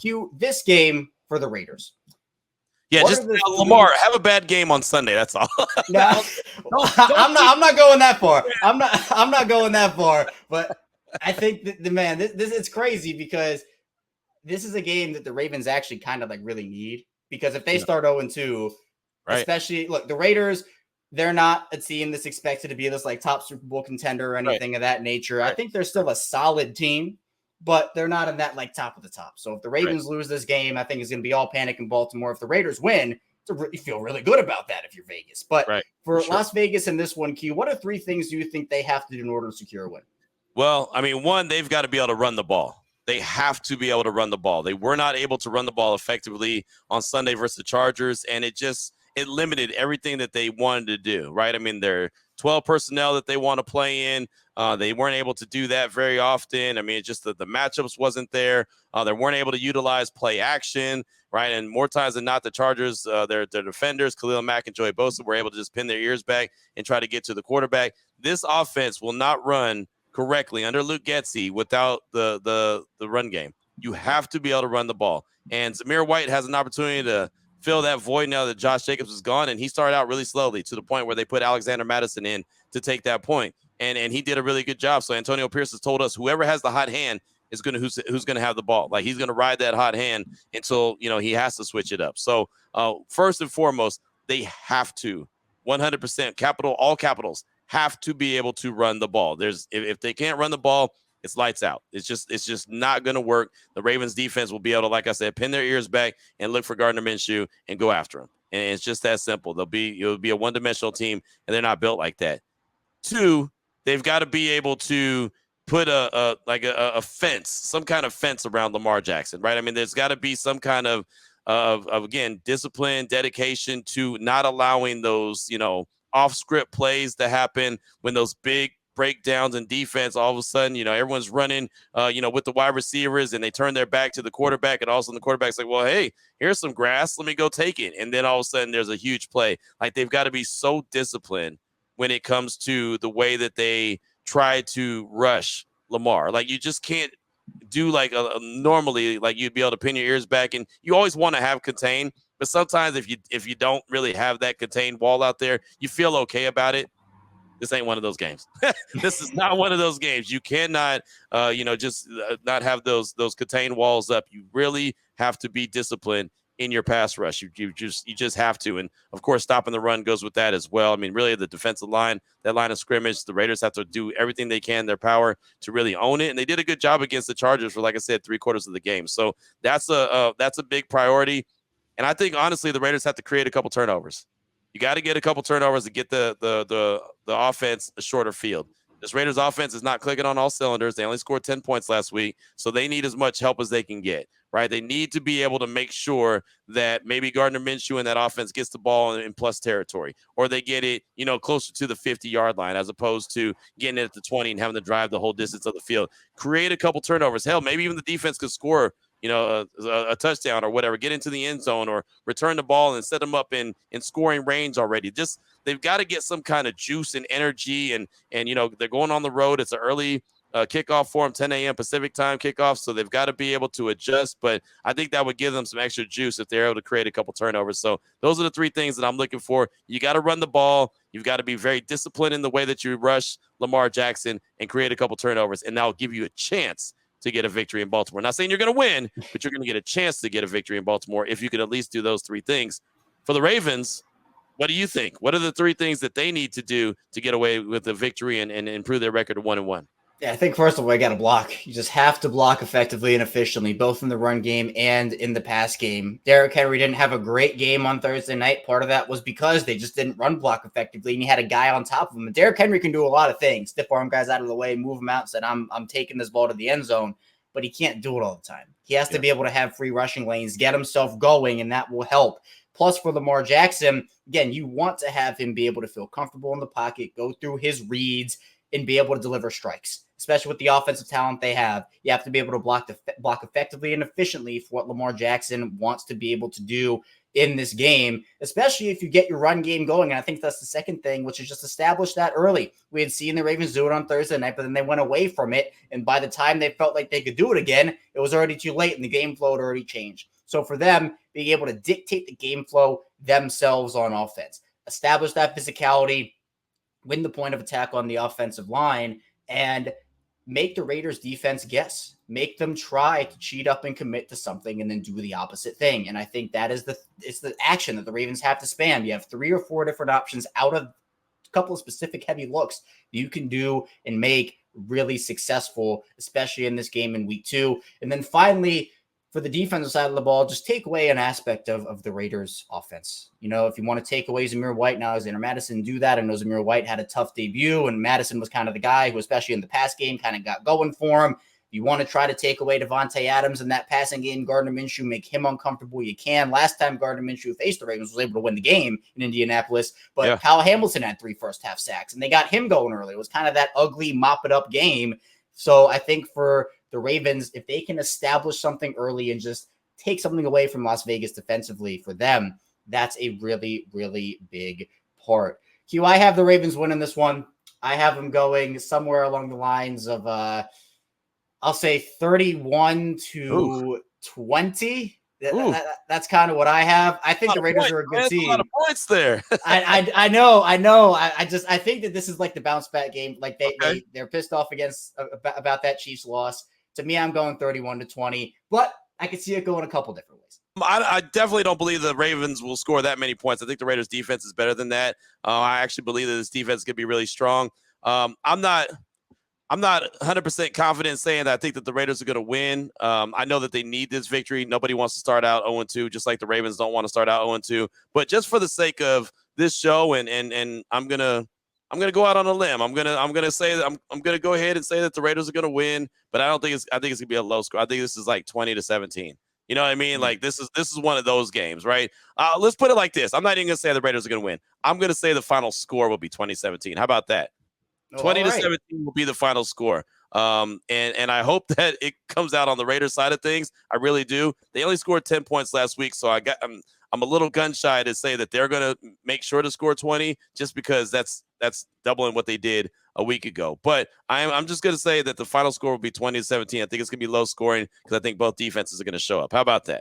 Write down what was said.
Q, this game for the Raiders. Yeah, just Lamar, have a bad game on Sunday. That's all. No, I'm not going that far. I'm not going that far. But I think that this it's crazy because this is a game that the Ravens actually kind of like really need, because if they start 0-2, right, especially look, the Raiders, they're not a team that's expected to be this like top Super Bowl contender or anything of that nature. Right. I think they're still a solid team, but they're not in that like top of the top. So if the Ravens lose this game, I think it's going to be all panic in Baltimore. If the Raiders win, you feel really good about that if you're Vegas. But for Las Vegas in this one, Q, what are 3 things you think they have to do in order to secure a win? Well, I mean, one, they've got to be able to run the ball. They have to be able to run the ball. They were not able to run the ball effectively on Sunday versus the Chargers, and it limited everything that they wanted to do, right? I mean, they're 12 personnel that they want to play in. They weren't able to do that very often. I mean, it's just that the matchups wasn't there. They weren't able to utilize play action, right? And more times than not, the Chargers, their defenders, Khalil Mack and Joey Bosa, were able to just pin their ears back and try to get to the quarterback. This offense will not run correctly under Luke Getsy without the run game. You have to be able to run the ball. And Zamir White has an opportunity to fill that void now that Josh Jacobs is gone, and he started out really slowly to the point where they put Alexander Madison in to take that point, and he did a really good job. So Antonio Pierce has told us whoever has the hot hand is who's going to have the ball. Like, he's going to ride that hot hand until he has to switch it up. So first and foremost, they have to 100% all capitals have to be able to run the ball. If they can't run the ball, it's lights out. It's just not going to work. The Ravens defense will be able to, like I said, pin their ears back and look for Gardner Minshew and go after him. And it's just that simple. It'll be a one-dimensional team, and they're not built like that. 2, they've got to be able to put a fence, some kind of fence around Lamar Jackson, right? I mean, there's got to be some kind of again, discipline, dedication to not allowing those, off-script plays to happen when those big breakdowns in defense. All of a sudden, everyone's running, with the wide receivers, and they turn their back to the quarterback, and all of a sudden the quarterback's like, well, hey, here's some grass. Let me go take it. And then all of a sudden there's a huge play. Like, they've got to be so disciplined when it comes to the way that they try to rush Lamar. Like, you just can't do like normally, like you'd be able to pin your ears back, and you always want to have contain. But sometimes if you don't really have that contained wall out there, you feel okay about it. This ain't one of those games. This is not one of those games. You cannot, just not have those contained walls up. You really have to be disciplined in your pass rush. You just have to. And of course, stopping the run goes with that as well. I mean, really, the defensive line, that line of scrimmage, the Raiders have to do everything they can in their power to really own it. And they did a good job against the Chargers for, like I said, 3/4 of the game. So that's a big priority. And I think, honestly, the Raiders have to create a couple turnovers. You got to get a couple turnovers to get the offense a shorter field. This Raiders offense is not clicking on all cylinders. They only scored 10 points last week, so they need as much help as they can get, right? They need to be able to make sure that maybe Gardner Minshew and that offense gets the ball in plus territory, or they get it, closer to the 50-yard line as opposed to getting it at the 20 and having to drive the whole distance of the field. Create a couple turnovers. Hell, maybe even the defense could score a touchdown or whatever, get into the end zone or return the ball and set them up in scoring range already. Just, they've got to get some kind of juice and energy, and they're going on the road. It's an early kickoff for them, 10 a.m. Pacific time kickoff, so they've got to be able to adjust, but I think that would give them some extra juice if they're able to create a couple turnovers. So those are the 3 things that I'm looking for. You got to run the ball. You've got to be very disciplined in the way that you rush Lamar Jackson and create a couple turnovers, and that'll give you a chance to get a victory in Baltimore. Not saying you're going to win, but you're going to get a chance to get a victory in Baltimore if you can at least do those 3 things. For the Ravens, what do you think? What are the 3 things that they need to do to get away with a victory and improve their record to 1-1? Yeah, I think first of all, you got to block. You just have to block effectively and efficiently, both in the run game and in the pass game. Derrick Henry didn't have a great game on Thursday night. Part of that was because they just didn't run block effectively, and you had a guy on top of him. And Derrick Henry can do a lot of things. Stiff arm guys out of the way, move them out, said, I'm taking this ball to the end zone. But he can't do it all the time. He has to be able to have free rushing lanes, get himself going, and that will help. Plus, for Lamar Jackson, again, you want to have him be able to feel comfortable in the pocket, go through his reads, and be able to deliver strikes, especially with the offensive talent they have. You have to be able to block effectively and efficiently for what Lamar Jackson wants to be able to do. in this game, especially if you get your run game going. And I think that's the second thing, which is just establish that early. We had seen the Ravens do it on Thursday night, but then they went away from it. And by the time they felt like they could do it again, it was already too late and the game flow had already changed. So for them, being able to dictate the game flow themselves on offense, establish that physicality, win the point of attack on the offensive line, and make the Raiders defense guess, make them try to cheat up and commit to something and then do the opposite thing. And I think that is it's the action that the Ravens have to spam. You have 3 or 4 different options out of a couple of specific heavy looks you can do and make really successful, especially in this game in week 2. And then finally, for the defensive side of the ball, just take away an aspect of the Raiders offense. You know, if you want to take away Zamir White now, Alexander Madison, do that. I know Zamir White had a tough debut, and Madison was kind of the guy who, especially in the pass game, kind of got going for him. You want to try to take away Devontae Adams in that passing game, Gardner Minshew, make him uncomfortable. You can. Last time Gardner Minshew faced the Ravens, was able to win the game in Indianapolis, but Kyle Hamilton had 3 first-half sacks, and they got him going early. It was kind of that ugly mop-it-up game. So I think for the Ravens, if they can establish something early and just take something away from Las Vegas defensively for them, that's a really, really big part. Q, I have the Ravens winning this one. I have them going somewhere along the lines of, I'll say 31-20. That's kind of what I have. I think the Raiders are a good team. A lot of points there. I know. I think that this is like the bounce back game. Like they're pissed off about that Chiefs loss. To me, I'm going 31-20, but I could see it going a couple different ways. I definitely don't believe the Ravens will score that many points. I think the Raiders defense is better than that. I actually believe that this defense could be really strong. I'm not 100% confident saying that I think that the Raiders are going to win. I know that they need this victory. Nobody wants to start out 0-2, just like the Ravens don't want to start out 0-2. But just for the sake of this show, and I'm gonna go out on a limb. I'm gonna say that I'm gonna go ahead and say that the Raiders are gonna win. But I think it's gonna be a low score. I think this is like 20-17. You know what I mean? Mm-hmm. Like this is one of those games, right? Let's put it like this. I'm not even gonna say the Raiders are gonna win. I'm gonna say the final score will be 20-17. How about that? 20-17 will be the final score. And I hope that it comes out on the Raiders side of things. I really do. They only scored 10 points last week, so I'm a little gun shy to say that they're going to make sure to score 20 just because that's doubling what they did a week ago. But I'm just going to say that the final score will be 20-17. I think it's going to be low scoring because I think both defenses are going to show up. How about that?